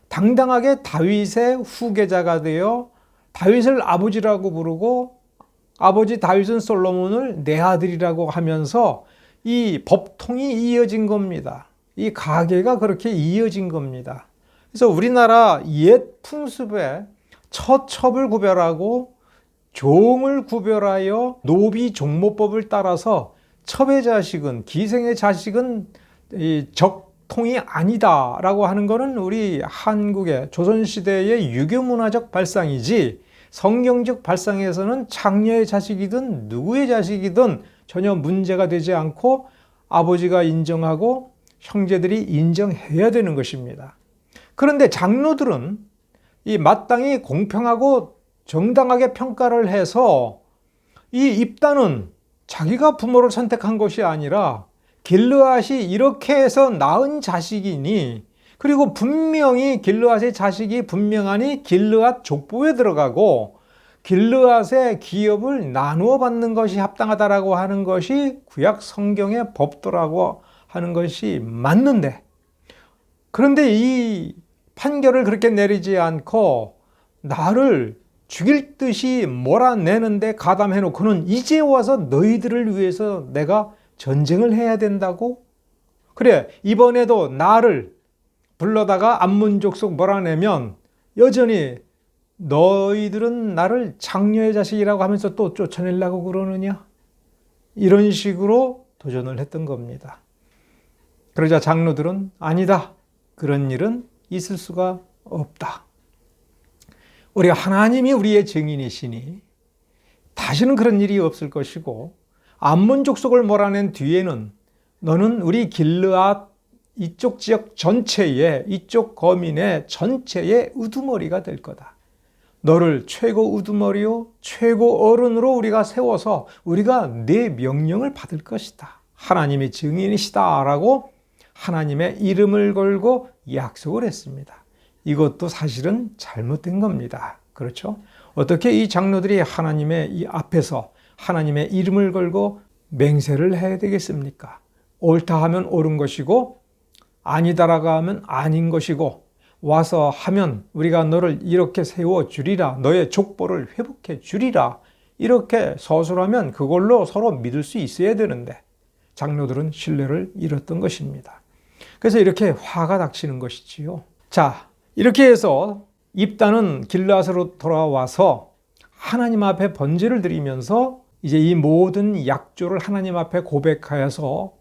당당하게 다윗의 후계자가 되어 다윗을 아버지라고 부르고 아버지 다윗은 솔로몬을 내 아들이라고 하면서 이 법통이 이어진 겁니다. 이 가계가 그렇게 이어진 겁니다. 그래서 우리나라 옛 풍습에 처첩을 구별하고 종을 구별하여 노비 종모법을 따라서 첩의 자식은 기생의 자식은 적통이 아니다라고 하는 것은 우리 한국의 조선시대의 유교문화적 발상이지 성경적 발상에서는 장녀의 자식이든 누구의 자식이든 전혀 문제가 되지 않고 아버지가 인정하고 형제들이 인정해야 되는 것입니다. 그런데 장로들은 이 마땅히 공평하고 정당하게 평가를 해서 이 입다는 자기가 부모를 선택한 것이 아니라 길르앗이 이렇게 해서 낳은 자식이니, 그리고 분명히 길르앗의 자식이 분명하니 길르앗 족보에 들어가고 길르앗의 기업을 나누어 받는 것이 합당하다라고 하는 것이 구약 성경의 법도라고 하는 것이 맞는데, 그런데 이 판결을 그렇게 내리지 않고 나를 죽일 듯이 몰아내는데 가담해놓고는 이제 와서 너희들을 위해서 내가 전쟁을 해야 된다고? 그래, 이번에도 나를 불러다가 암몬 족속 몰아내면 여전히 너희들은 나를 장녀의 자식이라고 하면서 또 쫓아내려고 그러느냐? 이런 식으로 도전을 했던 겁니다. 그러자 장로들은 아니다. 그런 일은 있을 수가 없다. 우리 하나님이 우리의 증인이시니 다시는 그런 일이 없을 것이고, 암몬 족속을 몰아낸 뒤에는 너는 우리 길르앗 이쪽 지역 전체의, 이쪽 거민의 전체의 우두머리가 될 거다. 너를 최고 우두머리요 최고 어른으로 우리가 세워서 우리가 네 명령을 받을 것이다. 하나님의 증인이시다 라고 하나님의 이름을 걸고 약속을 했습니다. 이것도 사실은 잘못된 겁니다. 그렇죠? 어떻게 이 장로들이 하나님의 이 앞에서 하나님의 이름을 걸고 맹세를 해야 되겠습니까? 옳다 하면 옳은 것이고 아니다라고 하면 아닌 것이고, 와서 하면 우리가 너를 이렇게 세워주리라, 너의 족보를 회복해 주리라, 이렇게 서술하면 그걸로 서로 믿을 수 있어야 되는데 장로들은 신뢰를 잃었던 것입니다. 그래서 이렇게 화가 닥치는 것이지요. 자, 이렇게 해서 입다는 길르앗으로 돌아와서 하나님 앞에 번제를 드리면서 이제 이 모든 약조를 하나님 앞에 고백하여서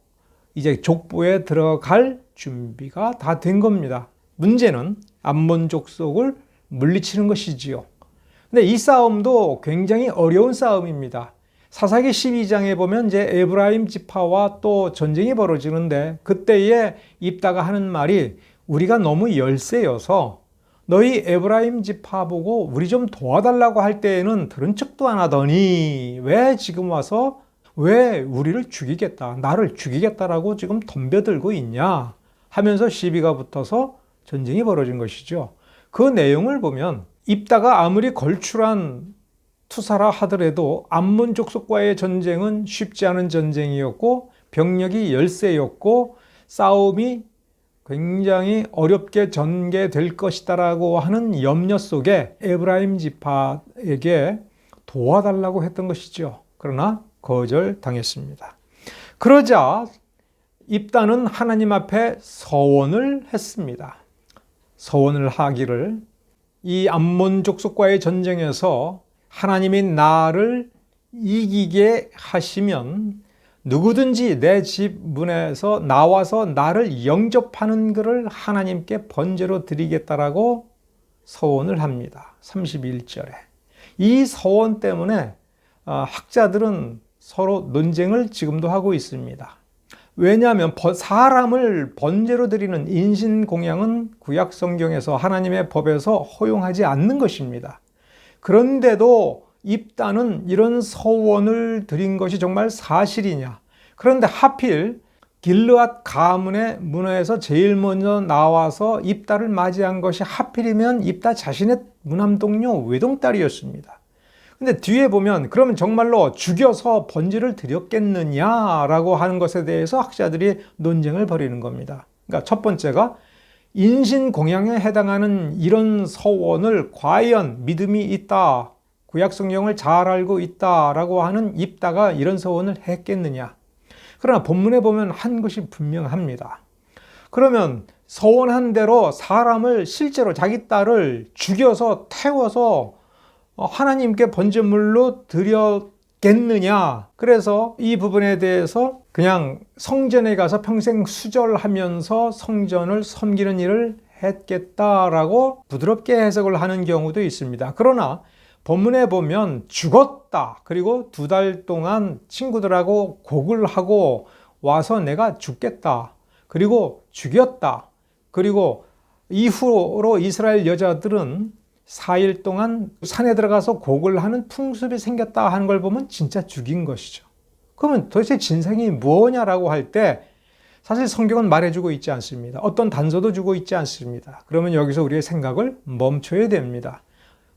이제 족보에 들어갈 준비가 다 된 겁니다. 문제는 암몬 족속을 물리치는 것이지요. 근데 이 싸움도 굉장히 어려운 싸움입니다. 사사기 12장에 보면 이제 에브라임 지파와 또 전쟁이 벌어지는데, 그때에 입다가 하는 말이 우리가 너무 열세여서 너희 에브라임 지파 보고 우리 좀 도와달라고 할 때에는 들은 척도 안 하더니 왜 지금 와서 왜 우리를 죽이겠다, 나를 죽이겠다라고 지금 덤벼들고 있냐 하면서 시비가 붙어서 전쟁이 벌어진 것이죠. 그 내용을 보면 입다가 아무리 걸출한 투사라 하더라도 암몬 족속과의 전쟁은 쉽지 않은 전쟁이었고 병력이 열세였고 싸움이 굉장히 어렵게 전개될 것이다라고 하는 염려 속에 에브라임 지파에게 도와달라고 했던 것이죠. 그러나 거절당했습니다. 그러자 입다는 하나님 앞에 서원을 했습니다. 서원을 하기를, 이 암몬 족속과의 전쟁에서 하나님이 나를 이기게 하시면 누구든지 내 집 문에서 나와서 나를 영접하는 것을 하나님께 번제로 드리겠다라고 서원을 합니다. 31절에. 이 서원 때문에 학자들은 서로 논쟁을 지금도 하고 있습니다. 왜냐하면 사람을 번제로 드리는 인신공양은 구약 성경에서 하나님의 법에서 허용하지 않는 것입니다. 그런데도 입다는 이런 서원을 드린 것이 정말 사실이냐? 그런데 하필 길르앗 가문의 문화에서 제일 먼저 나와서 입다를 맞이한 것이 하필이면 입다 자신의 무남동료 외동딸이었습니다. 근데 뒤에 보면 그러면 정말로 죽여서 번제를 드렸겠느냐라고 하는 것에 대해서 학자들이 논쟁을 벌이는 겁니다. 그러니까 첫 번째가 인신공양에 해당하는 이런 서원을 과연 믿음이 있다, 구약 성경을 잘 알고 있다라고 하는 입다가 이런 서원을 했겠느냐. 그러나 본문에 보면 한 것이 분명합니다. 그러면 서원한 대로 사람을 실제로 자기 딸을 죽여서 태워서 하나님께 번제물로 드렸겠느냐. 그래서 이 부분에 대해서 그냥 성전에 가서 평생 수절하면서 성전을 섬기는 일을 했겠다라고 부드럽게 해석을 하는 경우도 있습니다. 그러나 본문에 보면 죽었다, 그리고 2달 동안 친구들하고 곡을 하고 와서 내가 죽겠다, 그리고 죽였다, 그리고 이후로 이스라엘 여자들은 4일 동안 산에 들어가서 곡을 하는 풍습이 생겼다 하는 걸 보면 진짜 죽인 것이죠. 그러면 도대체 진상이 무엇냐라고 할 때 사실 성경은 말해주고 있지 않습니다. 어떤 단서도 주고 있지 않습니다. 그러면 여기서 우리의 생각을 멈춰야 됩니다.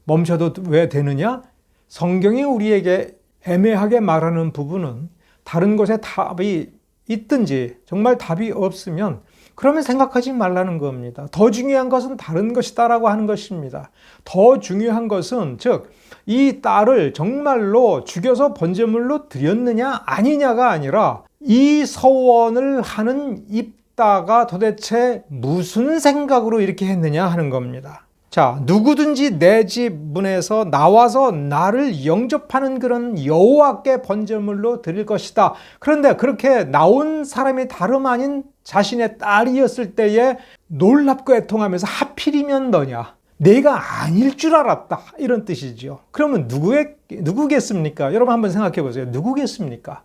멈춰도 왜 되느냐? 성경이 우리에게 애매하게 말하는 부분은 다른 것에 답이 있든지 정말 답이 없으면 그러면 생각하지 말라는 겁니다. 더 중요한 것은 다른 것이다라고 하는 것입니다. 더 중요한 것은 즉 이 딸을 정말로 죽여서 번제물로 드렸느냐 아니냐가 아니라 이 서원을 하는 입다가 도대체 무슨 생각으로 이렇게 했느냐 하는 겁니다. 자, 누구든지 내 집 문에서 나와서 나를 영접하는 그런 여호와께 번제물로 드릴 것이다. 그런데 그렇게 나온 사람이 다름 아닌 자신의 딸이었을 때에 놀랍고 애통하면서 하필이면 너냐? 내가 아닐 줄 알았다. 이런 뜻이죠. 그러면 누구겠습니까? 여러분 한번 생각해 보세요. 누구겠습니까?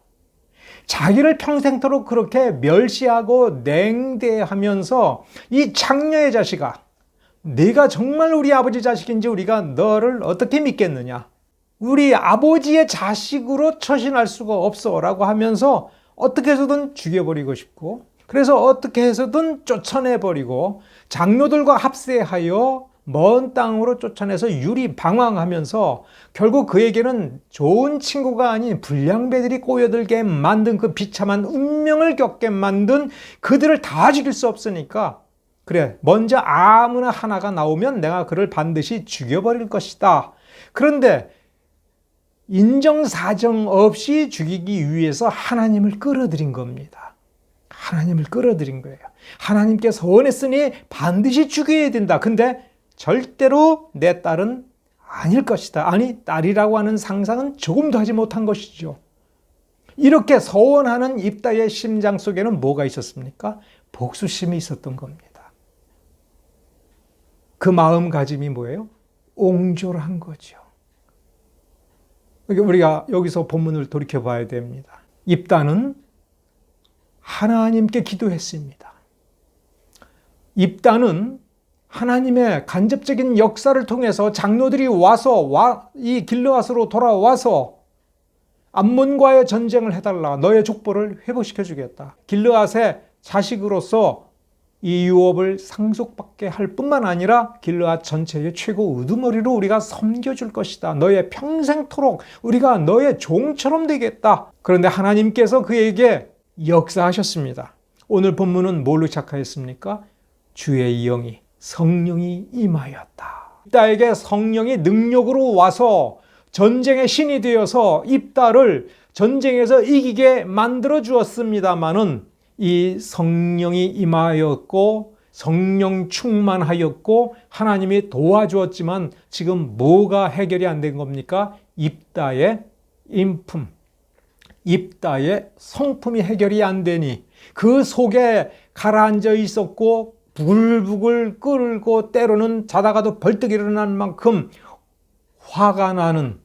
자기를 평생토록 그렇게 멸시하고 냉대하면서 이 장녀의 자식아, 네가 정말 우리 아버지 자식인지 우리가 너를 어떻게 믿겠느냐? 우리 아버지의 자식으로 처신할 수가 없어 라고 하면서 어떻게 해서든 죽여버리고 싶고 그래서 어떻게 해서든 쫓아내버리고 장로들과 합세하여 먼 땅으로 쫓아내서 유리방황하면서 결국 그에게는 좋은 친구가 아닌 불량배들이 꼬여들게 만든 그 비참한 운명을 겪게 만든 그들을 다 죽일 수 없으니까 그래, 먼저 아무나 하나가 나오면 내가 그를 반드시 죽여버릴 것이다. 그런데 인정사정 없이 죽이기 위해서 하나님을 끌어들인 겁니다. 하나님을 끌어들인 거예요. 하나님께 서원했으니 반드시 죽여야 된다. 근데 절대로 내 딸은 아닐 것이다. 아니, 딸이라고 하는 상상은 조금도 하지 못한 것이죠. 이렇게 서원하는 입다의 심장 속에는 뭐가 있었습니까? 복수심이 있었던 겁니다. 그 마음가짐이 뭐예요? 옹졸한 거죠. 우리가 여기서 본문을 돌이켜봐야 됩니다. 입다는 하나님께 기도했습니다. 입다는 하나님의 간접적인 역사를 통해서 장로들이 와서 이 길르앗으로 돌아와서 암몬과의 전쟁을 해달라. 너의 족보를 회복시켜 주겠다. 길르앗의 자식으로서 이 유업을 상속받게 할 뿐만 아니라 길르앗 전체의 최고 우두머리로 우리가 섬겨줄 것이다. 너의 평생토록 우리가 너의 종처럼 되겠다. 그런데 하나님께서 그에게 역사하셨습니다. 오늘 본문은 뭘로 시작하였습니까? 주의 영이 성령이 임하였다. 입다에게 성령이 능력으로 와서 전쟁의 신이 되어서 입다를 전쟁에서 이기게 만들어 주었습니다마는 이 성령이 임하였고 성령 충만하였고 하나님이 도와주었지만 지금 뭐가 해결이 안 된 겁니까? 입다의 인품, 입다의 성품이 해결이 안 되니 그 속에 가라앉아 있었고 부글부글 끓고 때로는 자다가도 벌떡 일어나는 만큼 화가 나는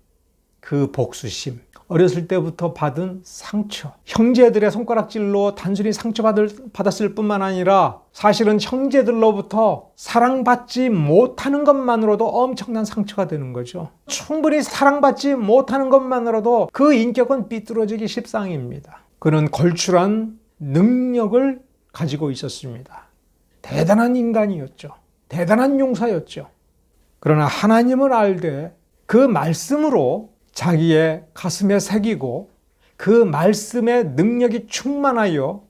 그 복수심, 어렸을 때부터 받은 상처, 형제들의 손가락질로 단순히 상처받았을 뿐만 아니라 사실은 형제들로부터 사랑받지 못하는 것만으로도 엄청난 상처가 되는 거죠. 충분히 사랑받지 못하는 것만으로도 그 인격은 삐뚤어지기 십상입니다. 그는 걸출한 능력을 가지고 있었습니다. 대단한 인간이었죠. 대단한 용사였죠. 그러나 하나님을 알되 그 말씀으로 자기의 가슴에 새기고 그 말씀의 능력이 충만하여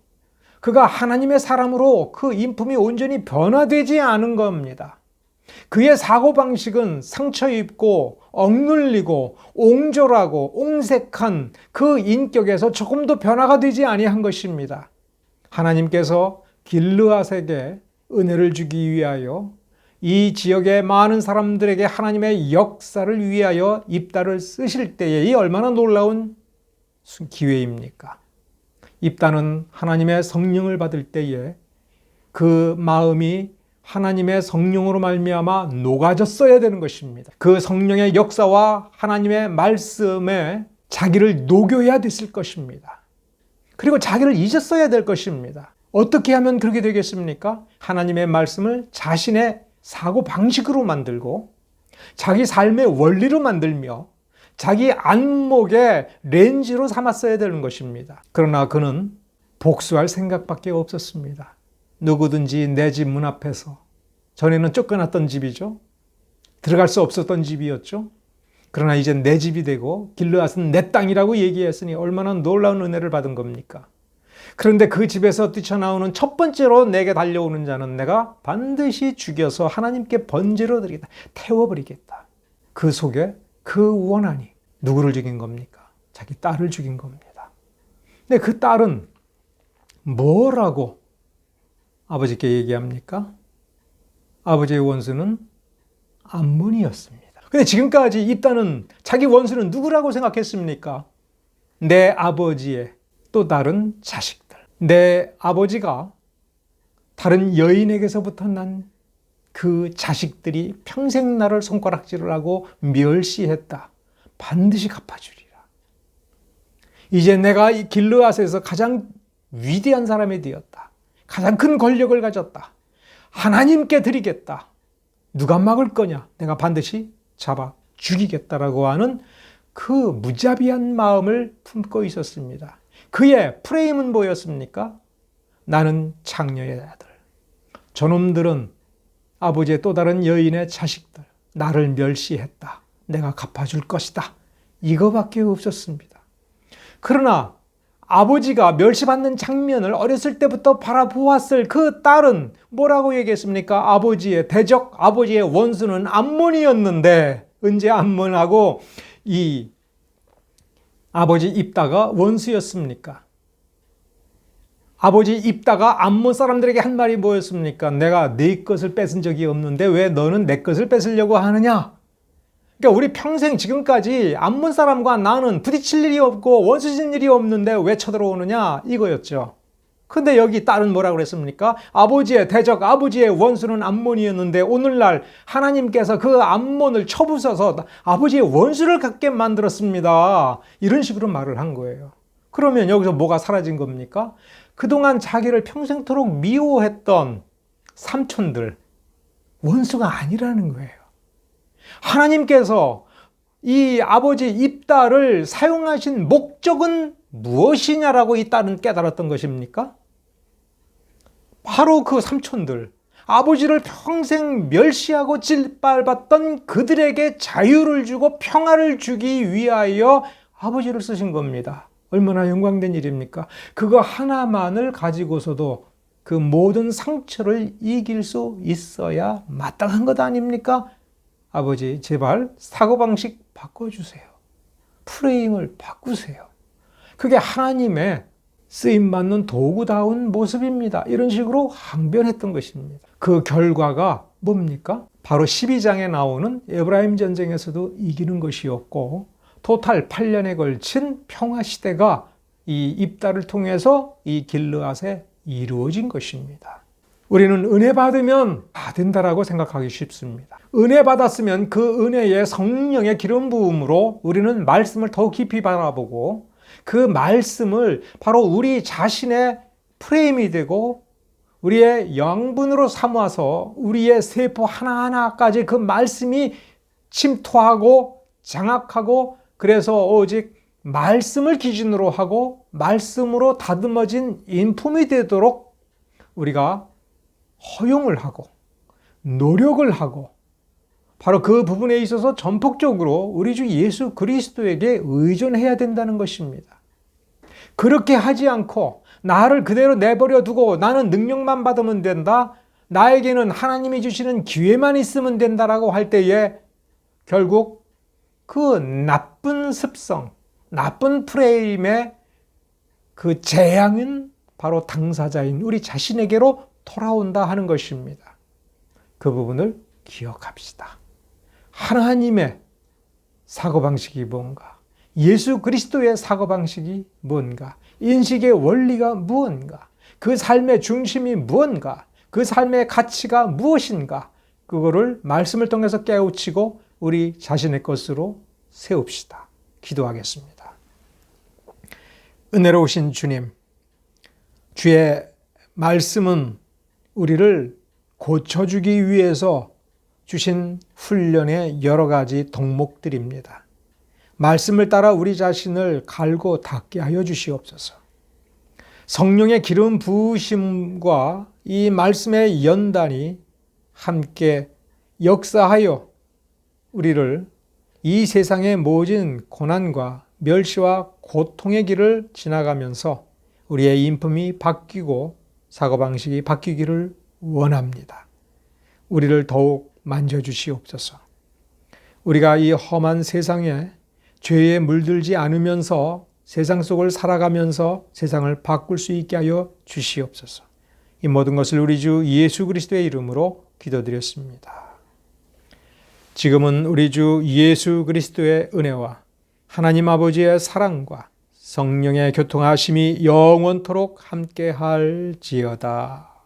그가 하나님의 사람으로 그 인품이 온전히 변화되지 않은 겁니다. 그의 사고방식은 상처 입고 억눌리고 옹졸하고 옹색한 그 인격에서 조금도 변화가 되지 아니한 것입니다. 하나님께서 길르앗에게 은혜를 주기 위하여 이 지역의 많은 사람들에게 하나님의 역사를 위하여 입다를 쓰실 때에 이 얼마나 놀라운 기회입니까? 입다는 하나님의 성령을 받을 때에 그 마음이 하나님의 성령으로 말미암아 녹아졌어야 되는 것입니다. 그 성령의 역사와 하나님의 말씀에 자기를 녹여야 됐을 것입니다. 그리고 자기를 잊었어야 될 것입니다. 어떻게 하면 그렇게 되겠습니까? 하나님의 말씀을 자신의 사고 방식으로 만들고 자기 삶의 원리로 만들며 자기 안목의 렌즈로 삼았어야 되는 것입니다. 그러나 그는 복수할 생각밖에 없었습니다. 누구든지 내 집 문 앞에서, 전에는 쫓겨났던 집이죠. 들어갈 수 없었던 집이었죠. 그러나 이제 내 집이 되고 길르앗은 내 땅이라고 얘기했으니 얼마나 놀라운 은혜를 받은 겁니까? 그런데 그 집에서 뛰쳐나오는 첫 번째로 내게 달려오는 자는 내가 반드시 죽여서 하나님께 번제로 드리겠다. 태워버리겠다. 그 속에 그 원한이 누구를 죽인 겁니까? 자기 딸을 죽인 겁니다. 근데 그 딸은 뭐라고 아버지께 얘기합니까? 아버지의 원수는 암몬이었습니다. 근데 지금까지 이 딸은 자기 원수는 누구라고 생각했습니까? 내 아버지의 또 다른 자식들. 내 아버지가 다른 여인에게서부터 난 그 자식들이 평생 나를 손가락질을 하고 멸시했다. 반드시 갚아주리라. 이제 내가 이 길르앗에서 가장 위대한 사람이 되었다. 가장 큰 권력을 가졌다. 하나님께 드리겠다. 누가 막을 거냐? 내가 반드시 잡아 죽이겠다라고 하는 그 무자비한 마음을 품고 있었습니다. 그의 프레임은 뭐였습니까? 나는 장녀의 아들. 저놈들은 아버지의 또 다른 여인의 자식들. 나를 멸시했다. 내가 갚아줄 것이다. 이거밖에 없었습니다. 그러나 아버지가 멸시받는 장면을 어렸을 때부터 바라보았을 그 딸은 뭐라고 얘기했습니까? 아버지의 대적, 아버지의 원수는 암몬이었는데 언제 암몬하고 이 아버지 입다가 원수였습니까? 아버지 입다가 암몬 사람들에게 한 말이 뭐였습니까? 내가 네 것을 뺏은 적이 없는데 왜 너는 내 것을 뺏으려고 하느냐? 그러니까 우리 평생 지금까지 암몬 사람과 나는 부딪힐 일이 없고 원수진 일이 없는데 왜 쳐들어오느냐? 이거였죠. 근데 여기 딸은 뭐라고 그랬습니까? 아버지의 대적, 아버지의 원수는 암몬이었는데 오늘날 하나님께서 그 암몬을 쳐부숴서 아버지의 원수를 갖게 만들었습니다. 이런 식으로 말을 한 거예요. 그러면 여기서 뭐가 사라진 겁니까? 그동안 자기를 평생토록 미워했던 삼촌들, 원수가 아니라는 거예요. 하나님께서 이 아버지 입다를 사용하신 목적은 무엇이냐라고 이 딸은 깨달았던 것입니까? 바로 그 삼촌들, 아버지를 평생 멸시하고 짓밟았던 그들에게 자유를 주고 평화를 주기 위하여 아버지를 쓰신 겁니다. 얼마나 영광된 일입니까? 그거 하나만을 가지고서도 그 모든 상처를 이길 수 있어야 마땅한 것 아닙니까? 아버지, 제발 사고방식 바꿔주세요. 프레임을 바꾸세요. 그게 하나님의 쓰임받는 도구다운 모습입니다. 이런 식으로 항변했던 것입니다. 그 결과가 뭡니까? 바로 12장에 나오는 에브라임 전쟁에서도 이기는 것이었고 토탈 8년에 걸친 평화시대가 이 입다를 통해서 이 길르앗에 이루어진 것입니다. 우리는 은혜 받으면 다 된다라고 생각하기 쉽습니다. 은혜 받았으면 그 은혜의 성령의 기름 부음으로 우리는 말씀을 더 깊이 바라보고 그 말씀을 바로 우리 자신의 프레임이 되고 우리의 영분으로 삼아서 우리의 세포 하나하나까지 그 말씀이 침투하고 장악하고 그래서 오직 말씀을 기준으로 하고 말씀으로 다듬어진 인품이 되도록 우리가 허용을 하고 노력을 하고 바로 그 부분에 있어서 전폭적으로 우리 주 예수 그리스도에게 의존해야 된다는 것입니다. 그렇게 하지 않고 나를 그대로 내버려 두고 나는 능력만 받으면 된다. 나에게는 하나님이 주시는 기회만 있으면 된다라고 할 때에 결국 그 나쁜 습성, 나쁜 프레임의 그 재앙은 바로 당사자인 우리 자신에게로 돌아온다 하는 것입니다. 그 부분을 기억합시다. 하나님의 사고방식이 뭔가, 예수 그리스도의 사고방식이 뭔가, 인식의 원리가 무언가, 그 삶의 중심이 무언가, 그 삶의 가치가 무엇인가, 그거를 말씀을 통해서 깨우치고 우리 자신의 것으로 세웁시다. 기도하겠습니다. 은혜로우신 주님, 주의 말씀은 우리를 고쳐주기 위해서 주신 훈련의 여러 가지 덕목들입니다. 말씀을 따라 우리 자신을 갈고 닦게 하여 주시옵소서. 성령의 기름 부으심과 이 말씀의 연단이 함께 역사하여 우리를 이 세상의 모진 고난과 멸시와 고통의 길을 지나가면서 우리의 인품이 바뀌고 사고방식이 바뀌기를 원합니다. 우리를 더욱 만져주시옵소서. 우리가 이 험한 세상에 죄에 물들지 않으면서 세상 속을 살아가면서 세상을 바꿀 수 있게 하여 주시옵소서. 이 모든 것을 우리 주 예수 그리스도의 이름으로 기도드렸습니다. 지금은 우리 주 예수 그리스도의 은혜와 하나님 아버지의 사랑과 성령의 교통하심이 영원토록 함께할지어다.